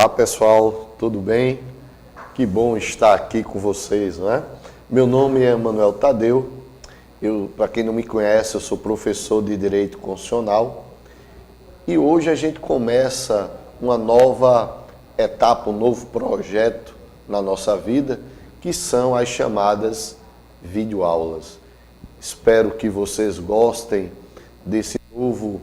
Olá pessoal, tudo bem? Que bom estar aqui com vocês, não é? Meu nome é Manuel Tadeu, para quem não me conhece, eu sou professor de Direito Constitucional e hoje a gente começa uma nova etapa, um novo projeto na nossa vida, que são as chamadas videoaulas. Espero que vocês gostem desse novo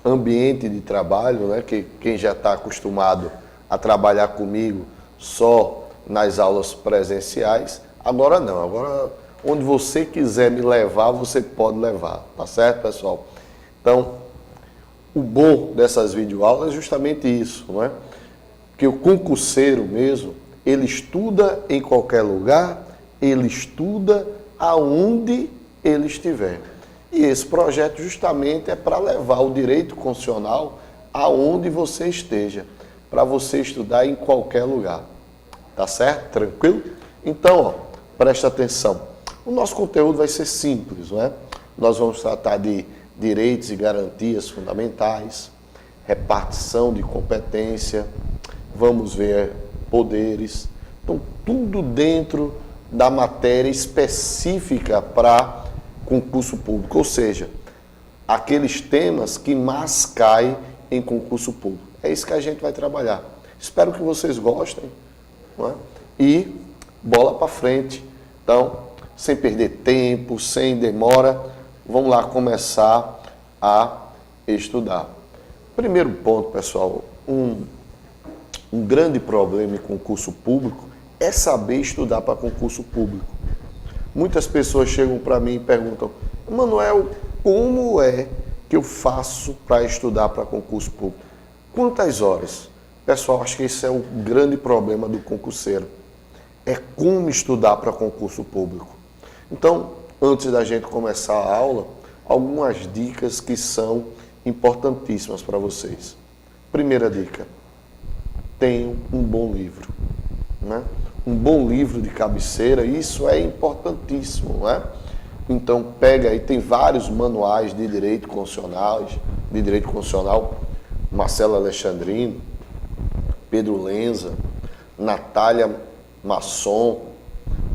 ambiente de trabalho, né? Que quem já está acostumado a trabalhar comigo só nas aulas presenciais, agora não, agora onde você quiser me levar, você pode levar, tá certo, pessoal? Então, o bom dessas videoaulas é justamente isso, não é? Que o concurseiro mesmo, ele estuda em qualquer lugar, ele estuda aonde ele estiver. E esse projeto justamente é para levar o direito constitucional aonde você esteja, para você estudar em qualquer lugar. Tá certo? Tranquilo? Então, ó, presta atenção. O nosso conteúdo vai ser simples, não é? Nós vamos tratar de direitos e garantias fundamentais, repartição de competência, vamos ver poderes. Então, tudo dentro da matéria específica para concurso público, ou seja, aqueles temas que mais caem em concurso público. É isso que a gente vai trabalhar. Espero que vocês gostem, não é? E bola para frente. Então, sem perder tempo, sem demora, vamos lá começar a estudar. Primeiro ponto, pessoal, um grande problema em concurso público é saber estudar para concurso público. Muitas pessoas chegam para mim e perguntam: Manuel, como é que eu faço para estudar para concurso público? Quantas horas? Pessoal, acho que esse é o grande problema do concurseiro. É como estudar para concurso público. Então, antes da gente começar a aula, algumas dicas que são importantíssimas para vocês. Primeira dica: tenham um bom livro, né? Um bom livro de cabeceira, isso é importantíssimo, né? Então pega aí, tem vários manuais de direito constitucional, Marcelo Alexandrino, Pedro Lenza, Natália Masson,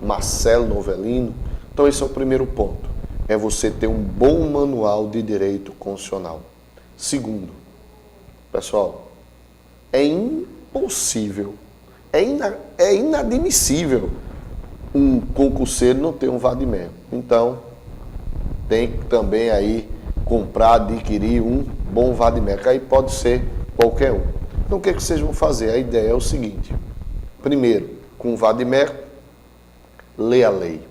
Marcelo Novelino. Então esse é o primeiro ponto, é você ter um bom manual de direito constitucional. Segundo, pessoal, é impossível, é inadmissível um concurseiro não ter um vademecum. Então, tem que também aí comprar, adquirir um bom vademecum. Aí pode ser qualquer um. Então, o que vocês vão fazer? A ideia é o seguinte: primeiro, com o vademecum, lê a lei.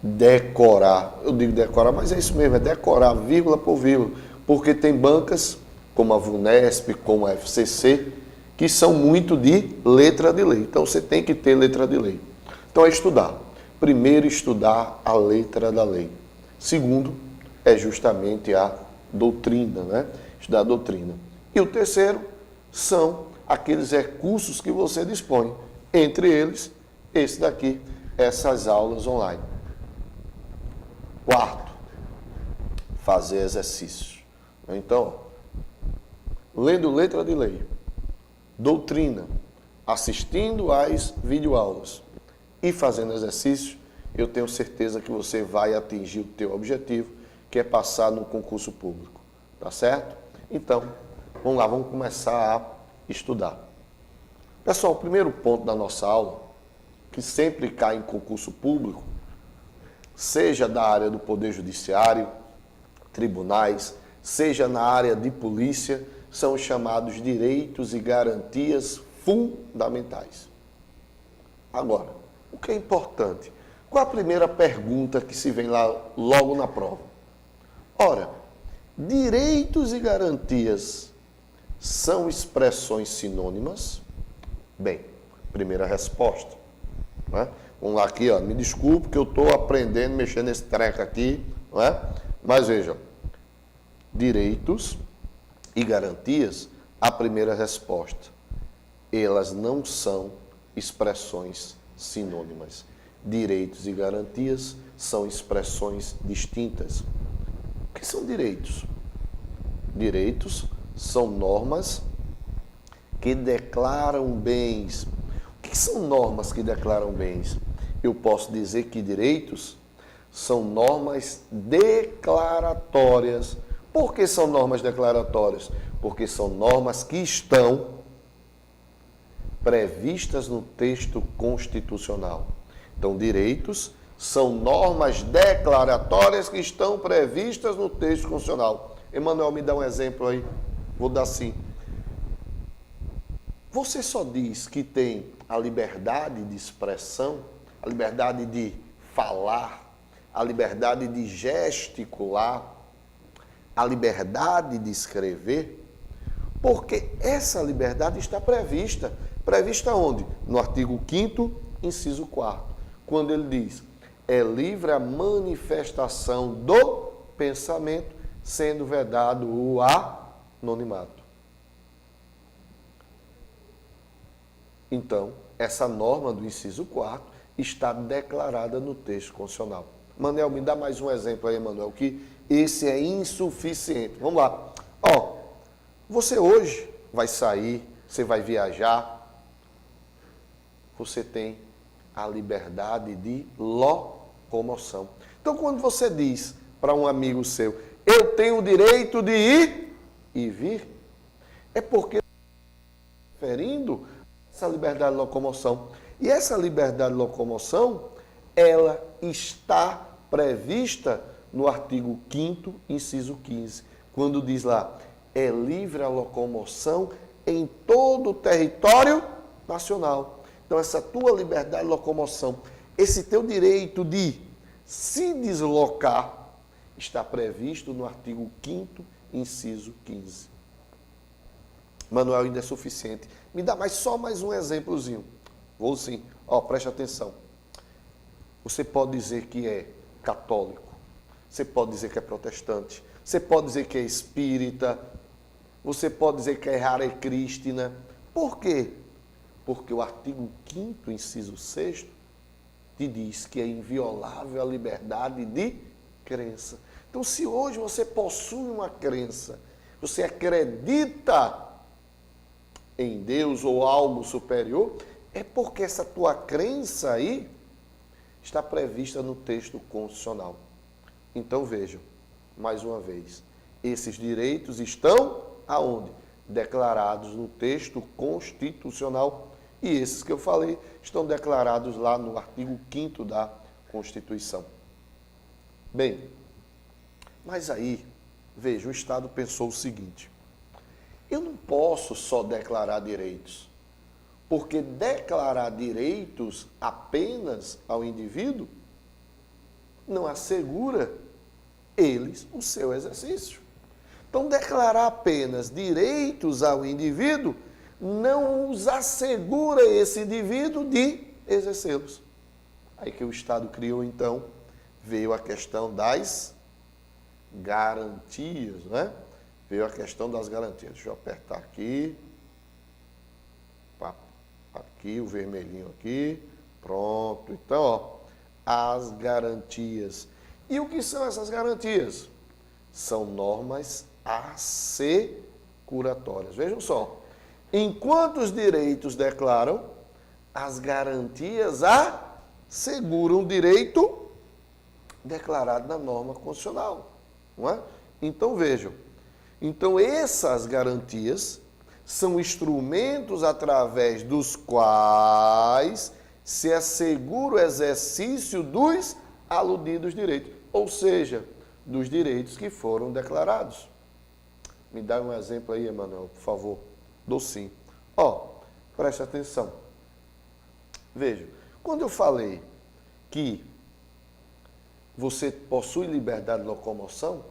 Decorar, eu digo decorar, mas é isso mesmo, é decorar vírgula por vírgula, porque tem bancas como a VUNESP, como a FCC, que são muito de letra de lei. Então, você tem que ter letra de lei. Então, é estudar. Primeiro, estudar a letra da lei. Segundo, é justamente a doutrina, né? Estudar a doutrina. E o terceiro são aqueles recursos que você dispõe. Entre eles, esse daqui, essas aulas online. Quarto, fazer exercícios. Então, lendo letra de lei, doutrina, assistindo às videoaulas e fazendo exercício, eu tenho certeza que você vai atingir o teu objetivo, que é passar no concurso público. Tá certo? Então, vamos lá, vamos começar a estudar. Pessoal, o primeiro ponto da nossa aula, que sempre cai em concurso público, seja da área do Poder Judiciário, tribunais, seja na área de polícia, são os chamados direitos e garantias fundamentais. Agora, o que é importante? Qual a primeira pergunta que se vem lá logo na prova? Ora, direitos e garantias são expressões sinônimas? Bem, primeira resposta, né? Vamos lá aqui, ó, me desculpe que eu estou aprendendo, mexendo nesse treco aqui, não é? Mas veja, direitos e garantias, a primeira resposta: elas não são expressões sinônimas. Direitos e garantias são expressões distintas. O que são direitos? Direitos são normas que declaram bens. O que são normas que declaram bens? Eu posso dizer que direitos são normas declaratórias. Por que são normas declaratórias? Porque são normas que estão previstas no texto constitucional. Então, direitos são normas declaratórias que estão previstas no texto constitucional. Emanuel, me dá um exemplo aí. Vou dar assim. Você só diz que tem a liberdade de expressão, a liberdade de falar, a liberdade de gesticular, a liberdade de escrever, porque essa liberdade está prevista. Prevista onde? No artigo 5º, inciso 4º, quando ele diz: é livre a manifestação do pensamento, sendo vedado o anonimato. Então, essa norma do inciso 4º está declarada no texto constitucional. Manuel, me dá mais um exemplo aí, Manuel, que esse é insuficiente. Vamos lá. Ó, você hoje vai sair, você vai viajar, você tem a liberdade de locomoção. Então, quando você diz para um amigo seu, eu tenho o direito de ir e vir, é porque está referindo essa liberdade de locomoção. E essa liberdade de locomoção, ela está prevista no artigo 5º, inciso 15, quando diz lá, é livre a locomoção em todo o território nacional. Então, essa tua liberdade de locomoção, esse teu direito de se deslocar, está previsto no artigo 5º, inciso 15. Manuel, ainda é suficiente. Me dá só mais um exemplozinho. Vou sim. Ó, preste atenção. Você pode dizer que é católico. Você pode dizer que é protestante. Você pode dizer que é espírita. Você pode dizer que é Hare Krishna. Por quê? Porque o artigo 5º, inciso 6º, te diz que é inviolável a liberdade de crença. Então, se hoje você possui uma crença, você acredita em Deus ou algo superior, é porque essa tua crença aí está prevista no texto constitucional. Então, vejam, mais uma vez, esses direitos estão aonde? Declarados no texto constitucional. E esses que eu falei estão declarados lá no artigo 5º da Constituição. Bem, mas aí, veja, o Estado pensou o seguinte: eu não posso só declarar direitos, porque declarar direitos apenas ao indivíduo não assegura eles o seu exercício. Então, declarar apenas direitos ao indivíduo não os assegura esse indivíduo de exercê-los. Aí que o Estado criou, então, veio a questão das garantias, né? Veio a questão das garantias. Deixa eu apertar aqui. Aqui, o vermelhinho aqui. Pronto. Então, ó, as garantias. E o que são essas garantias? São normas assecuratórias. Vejam só. Enquanto os direitos declaram, as garantias asseguram o direito declarado na norma constitucional. Não é? Então, vejam. Então, essas garantias são instrumentos através dos quais se assegura o exercício dos aludidos direitos, ou seja, dos direitos que foram declarados. Me dá um exemplo aí, Emanuel, por favor. Dou sim. Ó, preste atenção. Veja, quando eu falei que você possui liberdade de locomoção,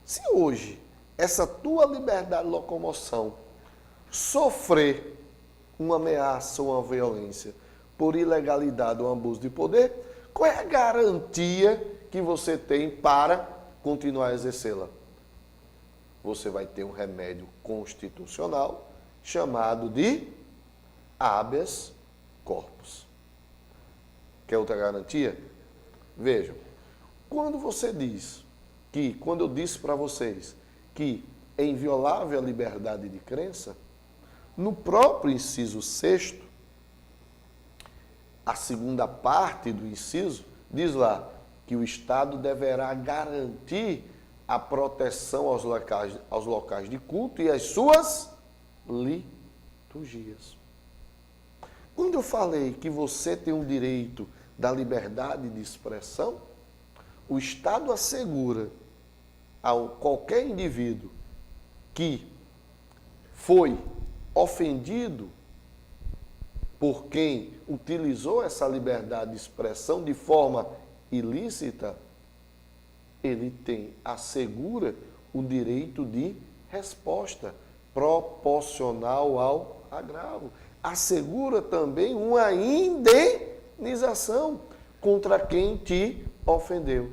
se hoje essa tua liberdade de locomoção sofrer uma ameaça ou uma violência por ilegalidade ou abuso de poder, qual é a garantia que você tem para continuar a exercê-la? Você vai ter um remédio constitucional chamado de habeas corpus. Quer outra garantia? Vejam, quando você diz que, quando eu disse para vocês que é inviolável a liberdade de crença, No próprio inciso 6º, a segunda parte do inciso, diz lá que o Estado deverá garantir a proteção aos locais de culto e às suas liturgias. Quando eu falei que você tem um direito da liberdade de expressão, o Estado assegura a qualquer indivíduo que foi ofendido por quem utilizou essa liberdade de expressão de forma ilícita, ele assegura o direito de resposta proporcional ao agravo. Assegura também uma indenização contra quem te ofendeu.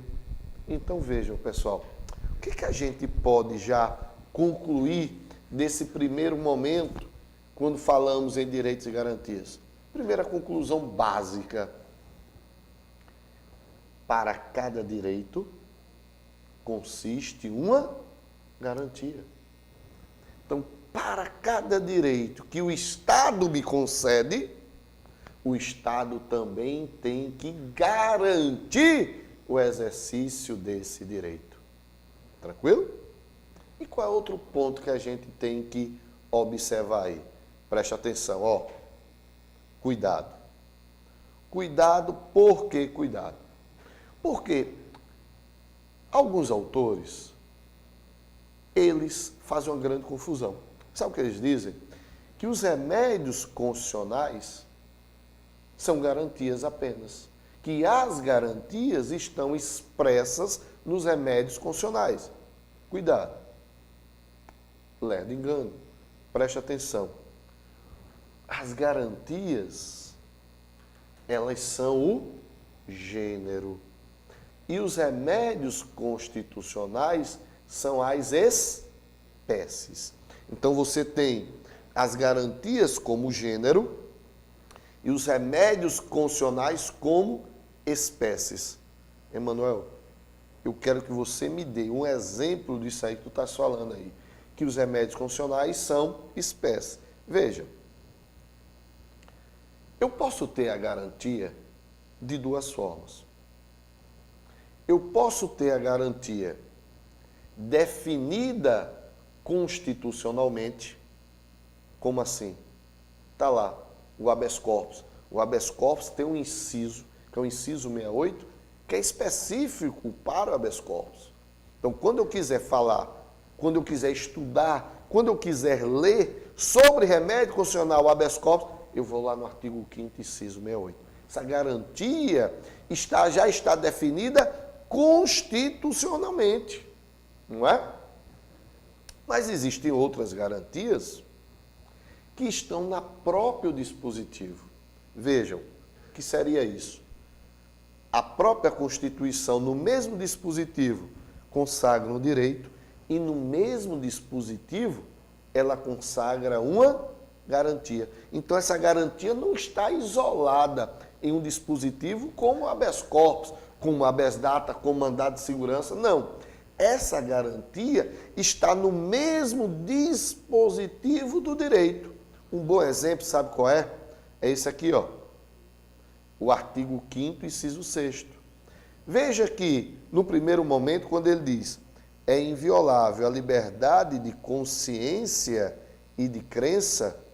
Então vejam, pessoal, o que a gente pode já concluir desse primeiro momento quando falamos em direitos e garantias? Primeira conclusão básica: para cada direito consiste uma garantia. Então, para cada direito que o Estado me concede, o Estado também tem que garantir o exercício desse direito. Tranquilo? E qual é outro ponto que a gente tem que observar aí? Preste atenção, ó. Cuidado. Cuidado, por que cuidado? Porque alguns autores, eles fazem uma grande confusão. Sabe o que eles dizem? Que os remédios constitucionais são garantias apenas. Que as garantias estão expressas nos remédios constitucionais. Cuidado. Lerdo engano. Preste atenção. As garantias, elas são o gênero. E os remédios constitucionais são as espécies. Então você tem as garantias como gênero e os remédios constitucionais como espécies. Emanuel, eu quero que você me dê um exemplo disso aí que tu estás falando aí. Que os remédios constitucionais são espécies. Veja, eu posso ter a garantia de duas formas. Eu posso ter a garantia definida constitucionalmente. Como assim? Está lá, o habeas corpus. O habeas corpus tem um inciso, que é o inciso 68, que é específico para o habeas corpus. Então, quando eu quiser falar, quando eu quiser estudar, quando eu quiser ler sobre remédio constitucional habeas corpus, eu vou lá no artigo 5º, inciso 68. Essa garantia já está definida constitucionalmente, não é? Mas existem outras garantias que estão na próprio dispositivo. Vejam, o que seria isso? A própria Constituição, no mesmo dispositivo, consagra um direito e no mesmo dispositivo ela consagra uma garantia. Então essa garantia não está isolada em um dispositivo como o habeas corpus, como habeas data, como mandado de segurança, não. Essa garantia está no mesmo dispositivo do direito. Um bom exemplo, sabe qual é? É esse aqui, ó. O artigo 5º, inciso 6º. Veja que, no primeiro momento, quando ele diz é inviolável a liberdade de consciência e de crença,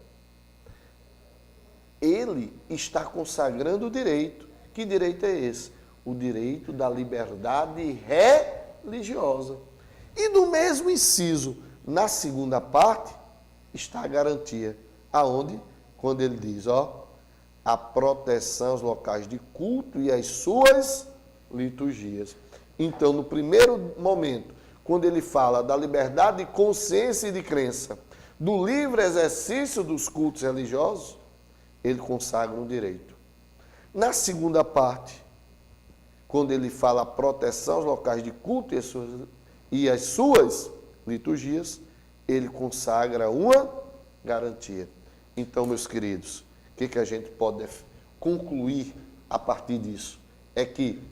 ele está consagrando o direito. Que direito é esse? O direito da liberdade religiosa. E no mesmo inciso, na segunda parte, está a garantia. Aonde? Quando ele diz, ó, a proteção aos locais de culto e às suas liturgias. Então, no primeiro momento, quando ele fala da liberdade de consciência e de crença, do livre exercício dos cultos religiosos, ele consagra um direito. Na segunda parte, quando ele fala a proteção aos locais de culto e as suas liturgias, ele consagra uma garantia. Então, meus queridos, o que a gente pode concluir a partir disso? É que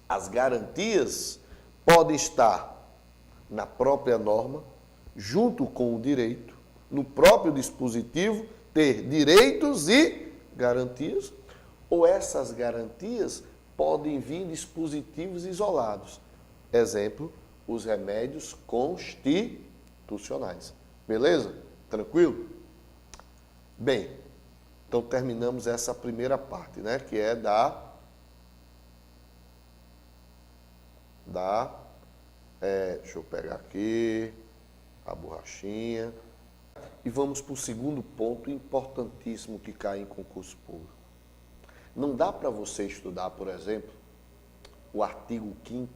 as garantias podem estar na própria norma, junto com o direito, no próprio dispositivo, ter direitos e garantias, ou essas garantias podem vir em dispositivos isolados. Exemplo, os remédios constitucionais. Beleza? Tranquilo? Bem, então terminamos essa primeira parte, né? Que é deixa eu pegar aqui a borrachinha. E vamos para o segundo ponto importantíssimo que cai em concurso público. Não dá para você estudar, por exemplo, o artigo 5º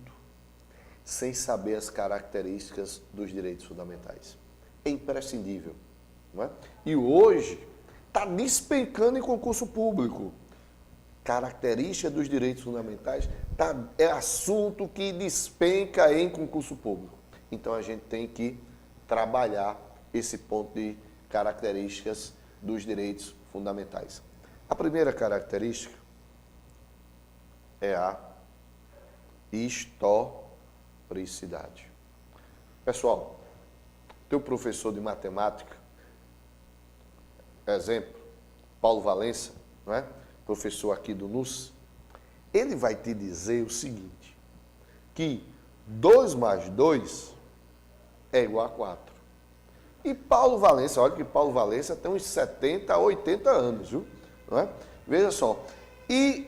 sem saber as características dos direitos fundamentais. É imprescindível. Não é? E hoje está despencando em concurso público. Característica dos direitos fundamentais é assunto que despenca em concurso público. Então a gente tem que trabalhar esse ponto de características dos direitos fundamentais. A primeira característica é a historicidade. Pessoal, teu professor de matemática, exemplo, Paulo Valença, não é? Professor aqui do NUS, ele vai te dizer o seguinte, que 2 mais 2 é igual a 4. E Paulo Valença, olha que Paulo Valença tem uns 70 a 80 anos, viu? Não é? Veja só, e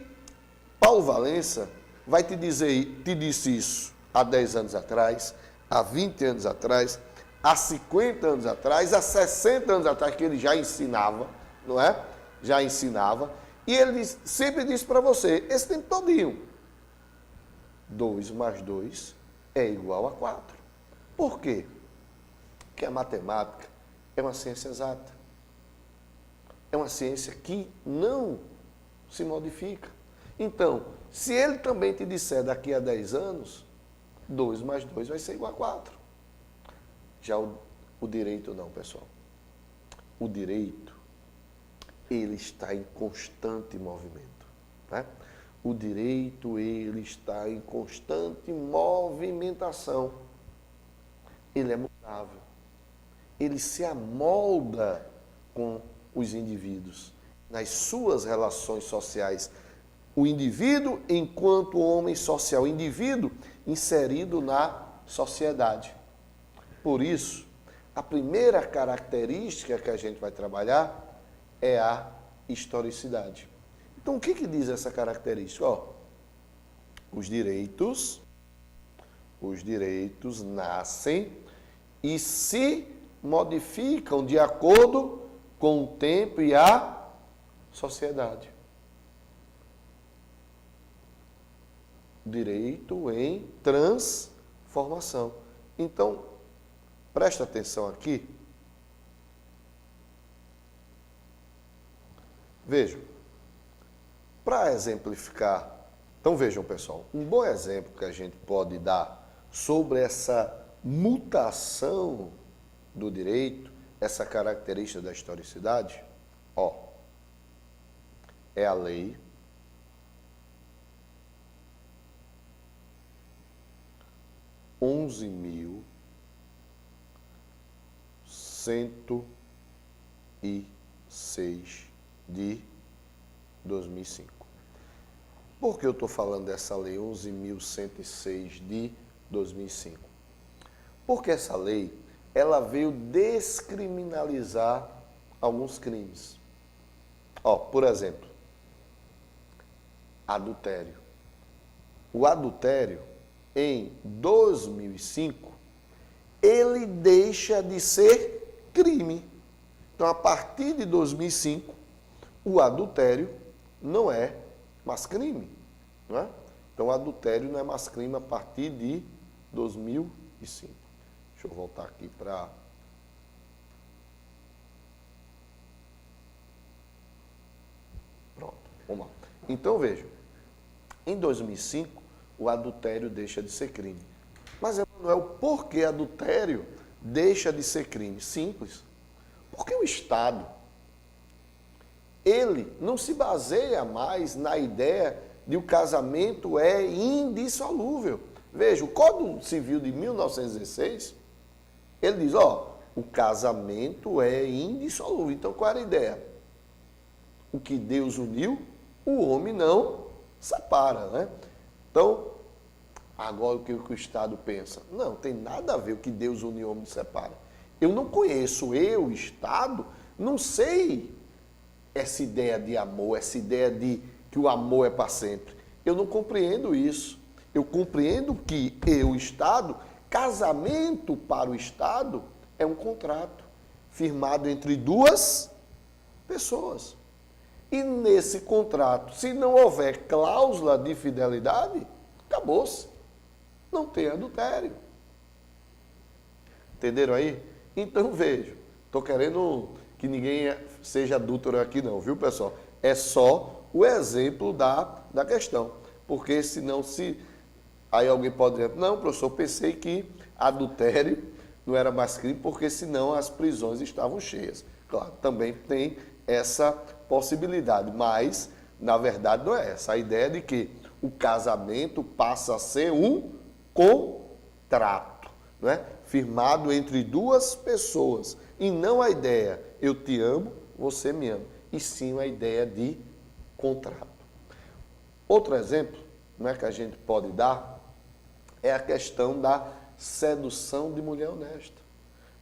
Paulo Valença vai te disse isso há 10 anos atrás, há 20 anos atrás, há 50 anos atrás, há 60 anos atrás, que ele já ensinava, não é? Já ensinava. E ele sempre disse para você, esse tempo todinho, 2 mais 2 é igual a 4. Por quê? Porque a matemática é uma ciência exata. É uma ciência que não se modifica. Então, se ele também te disser daqui a 10 anos, 2 mais 2 vai ser igual a 4. Já o direito não, pessoal. O direito, ele está em constante movimento. Né? O direito, ele está em constante movimentação. Ele é mutável. Ele se amolda com os indivíduos, nas suas relações sociais. O indivíduo enquanto homem social, o indivíduo inserido na sociedade. Por isso, a primeira característica que a gente vai trabalhar é a historicidade. Então, o que diz essa característica? Os direitos nascem e se modificam de acordo com o tempo e a sociedade. Direito em transformação. Então, presta atenção aqui. Vejam, para exemplificar, então vejam pessoal, um bom exemplo que a gente pode dar sobre essa mutação do direito, essa característica da historicidade, é a lei 11.106 de 2005. Por que eu estou falando dessa lei 11.106 de 2005? Porque essa lei, ela veio descriminalizar alguns crimes. Por exemplo, adultério. O adultério, em 2005, ele deixa de ser crime. Então, a partir de 2005, o adultério não é mais crime. Não é? Então, o adultério não é mais crime a partir de 2005. Deixa eu voltar aqui para... Pronto, vamos lá. Então, vejam, em 2005, o adultério deixa de ser crime. Mas, Emanuel, por que adultério deixa de ser crime? Simples. Porque o Estado, ele não se baseia mais na ideia de o casamento é indissolúvel. Veja, o Código Civil de 1916, ele diz, o casamento é indissolúvel. Então, qual era a ideia? O que Deus uniu, o homem não separa, né? Então, agora o que o Estado pensa? Não, tem nada a ver o que Deus une o homem separa. Eu não conheço, Estado, não sei essa ideia de amor, essa ideia de que o amor é para sempre. Eu não compreendo isso. Eu compreendo que Estado, casamento para o Estado é um contrato firmado entre duas pessoas. E nesse contrato, se não houver cláusula de fidelidade, acabou-se. Não tem adultério. Entenderam aí? Então vejo, estou querendo que ninguém seja adúltero aqui não, viu pessoal? É só o exemplo da questão. Porque senão aí alguém pode dizer, não professor, pensei que adultério não era mais crime, porque senão as prisões estavam cheias. Claro, também tem essa possibilidade, mas na verdade não é essa. A ideia de que o casamento passa a ser um contrato, não é? Firmado entre duas pessoas, e não a ideia eu te amo, você me ama, e sim a ideia de contrato. Outro exemplo, não é, que a gente pode dar é a questão da sedução de mulher honesta.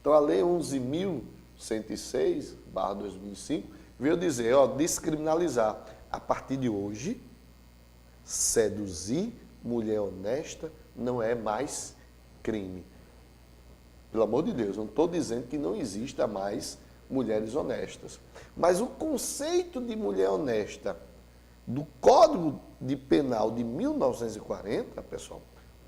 Então a lei 11.106/2005 veio dizer, descriminalizar a partir de hoje, seduzir mulher honesta não é mais crime. Pelo amor de Deus, não estou dizendo que não exista mais mulheres honestas. Mas o conceito de mulher honesta do Código de Penal de 1940, pessoal,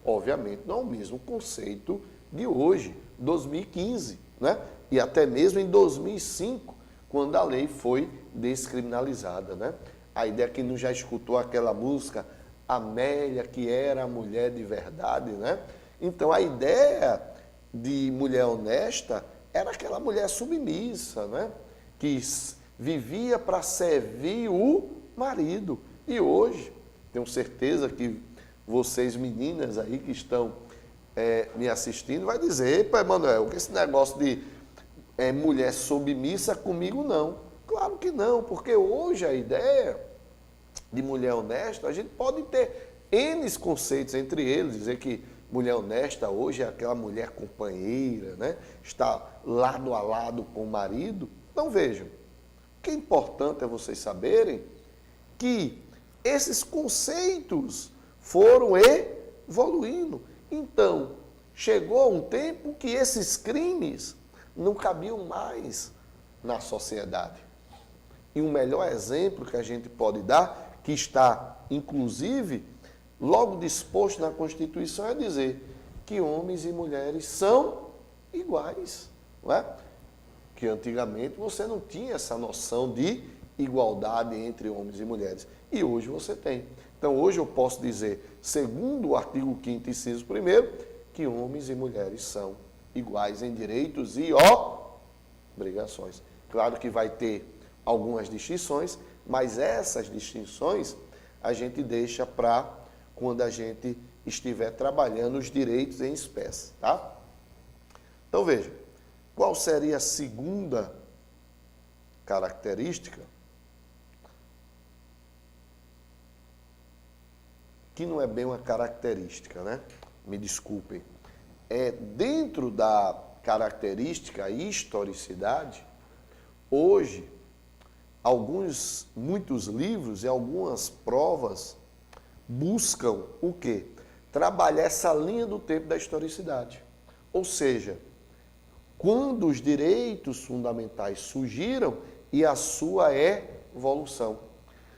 obviamente não é o mesmo conceito de hoje, 2015, né? E até mesmo em 2005, quando a lei foi descriminalizada, né? A ideia que não já escutou aquela música, Amélia, que era a mulher de verdade, né? Então a ideia de mulher honesta era aquela mulher submissa, né? Que vivia para servir o marido. E hoje, tenho certeza que vocês meninas aí que estão me assistindo vai dizer, epa, Emanuel, que esse negócio de mulher submissa comigo não. Claro que não, porque hoje a ideia de mulher honesta, a gente pode ter N conceitos entre eles, dizer que mulher honesta hoje é aquela mulher companheira, né? Está lado a lado com o marido. Então vejam, o que é importante é vocês saberem que esses conceitos foram evoluindo. Então, chegou um tempo que esses crimes não cabiam mais na sociedade. E um melhor exemplo que a gente pode dar, que está, inclusive, logo disposto na Constituição, é dizer que homens e mulheres são iguais. Não é? Que antigamente você não tinha essa noção de igualdade entre homens e mulheres. E hoje você tem. Então hoje eu posso dizer, segundo o artigo 5º, inciso 1º, que homens e mulheres são iguais em direitos e obrigações. Claro que vai ter algumas distinções, mas essas distinções a gente deixa para quando a gente estiver trabalhando os direitos em espécie, tá? Então veja, qual seria a segunda característica? Que não é bem uma característica, né? Me desculpem. É dentro da característica historicidade, hoje, muitos livros e algumas provas buscam o quê? Trabalhar essa linha do tempo da historicidade. Ou seja, quando os direitos fundamentais surgiram e a sua evolução.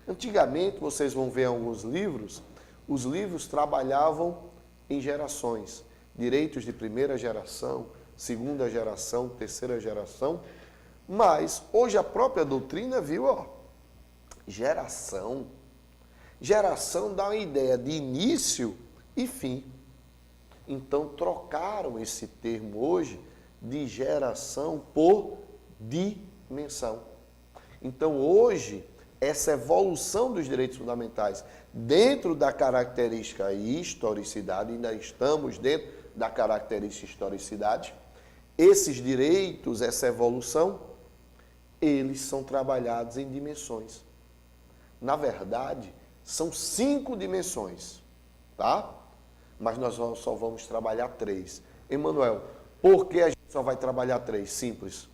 Antigamente, vocês vão ver alguns livros, os livros trabalhavam em gerações. Direitos de primeira geração, segunda geração, terceira geração. Mas hoje a própria doutrina viu, geração. Geração dá uma ideia de início e fim. Então trocaram esse termo hoje de geração por dimensão. Então hoje, essa evolução dos direitos fundamentais dentro da característica historicidade, ainda estamos dentro da característica historicidade, esses direitos, essa evolução, eles são trabalhados em dimensões. Na verdade, são 5 dimensões, tá? Mas nós só vamos trabalhar 3. Emanuel, por que a gente só vai trabalhar 3? Simples.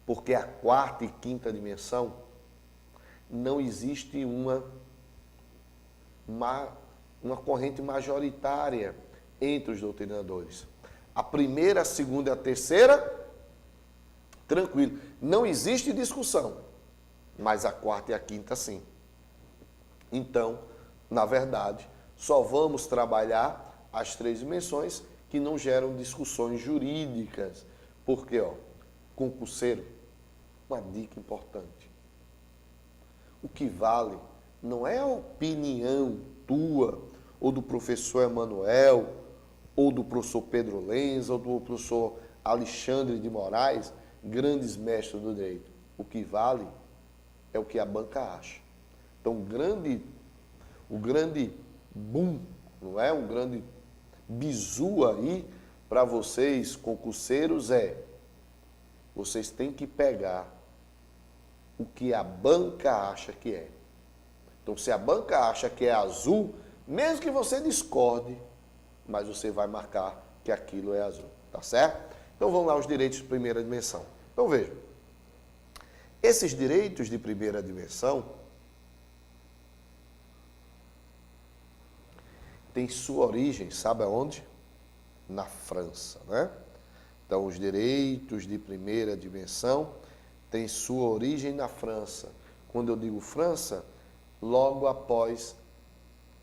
Porque a 4ª e 5ª dimensão não existe uma corrente majoritária entre os doutrinadores. A 1ª, a 2ª e a 3ª, tranquilo. Não existe discussão. Mas a 4ª e a 5ª, sim. Então, na verdade, só vamos trabalhar as 3 dimensões que não geram discussões jurídicas. Porque, concurseiro, uma dica importante. O que vale não é a opinião tua, ou do professor Emanuel, ou do professor Pedro Lenz, ou do professor Alexandre de Moraes, grandes mestres do direito. O que vale é o que a banca acha. Então, o grande boom, não é? Um grande bizu aí para vocês, concurseiros, vocês têm que pegar o que a banca acha que é. Então, se a banca acha que é azul, mesmo que você discorde, mas você vai marcar que aquilo é azul, tá certo? Então, vamos lá, os direitos de primeira dimensão. Então, veja, esses direitos de primeira dimensão têm sua origem, sabe aonde? Na França, né? Então, os direitos de primeira dimensão têm sua origem na França. Quando eu digo França, logo após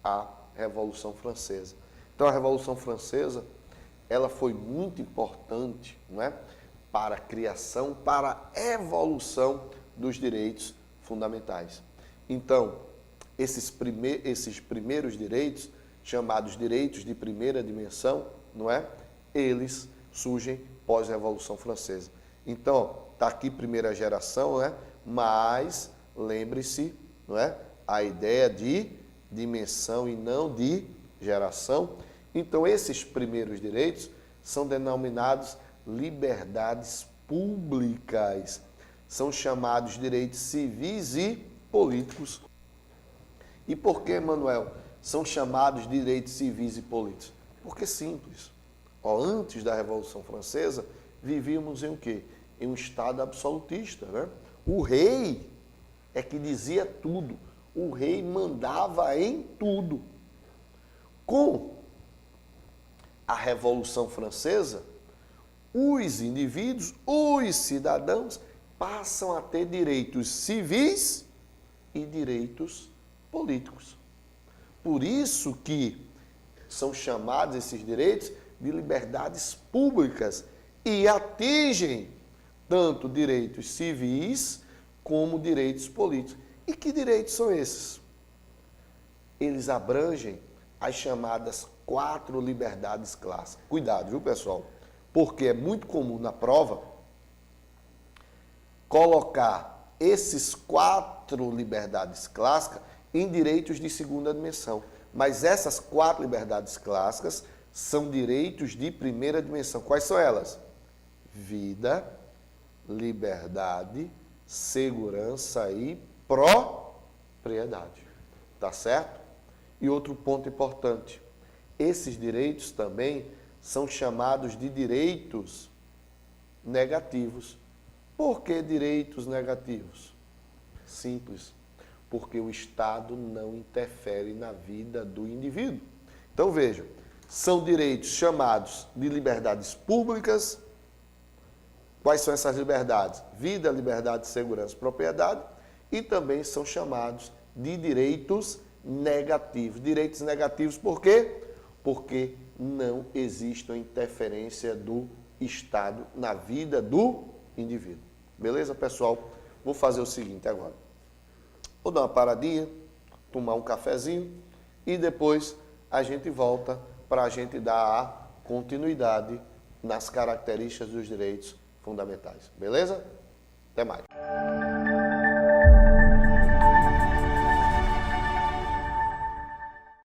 a Revolução Francesa. Então, a Revolução Francesa, ela foi muito importante, não é? Para a criação, para a evolução dos direitos fundamentais. Então, esses primeiros direitos, chamados direitos de primeira dimensão, não é? Eles surgem pós-Revolução Francesa. Então, está aqui primeira geração, né? Mas lembre-se, não é? A ideia de dimensão e não de geração. Então, esses primeiros direitos são denominados liberdades públicas. São chamados direitos civis e políticos. E por que, Manuel, são chamados direitos civis e políticos? Porque é simples. Antes da Revolução Francesa, vivíamos em o quê? Em um Estado absolutista, né? O rei é que dizia tudo. O rei mandava em tudo. Com a Revolução Francesa, os indivíduos, os cidadãos, passam a ter direitos civis e direitos políticos. Por isso que são chamados esses direitos de liberdades públicas e atingem tanto direitos civis como direitos políticos. E que direitos são esses? Eles abrangem as chamadas 4 liberdades clássicas. Cuidado, viu, pessoal? Porque é muito comum na prova colocar esses 4 liberdades clássicas em direitos de segunda dimensão. Mas essas 4 liberdades clássicas são direitos de primeira dimensão. Quais são elas? Vida, liberdade, segurança e propriedade. Tá certo? E outro ponto importante. Esses direitos também são chamados de direitos negativos. Por que direitos negativos? Simples. Porque o Estado não interfere na vida do indivíduo. Então, vejam, são direitos chamados de liberdades públicas. Quais são essas liberdades? Vida, liberdade, segurança e propriedade. E também são chamados de direitos negativos. Direitos negativos por quê? Porque não existe a interferência do Estado na vida do indivíduo. Beleza, pessoal? Vou fazer o seguinte agora. Vou dar uma paradinha, tomar um cafezinho e depois a gente volta para a gente dar a continuidade nas características dos direitos fundamentais. Beleza? Até mais.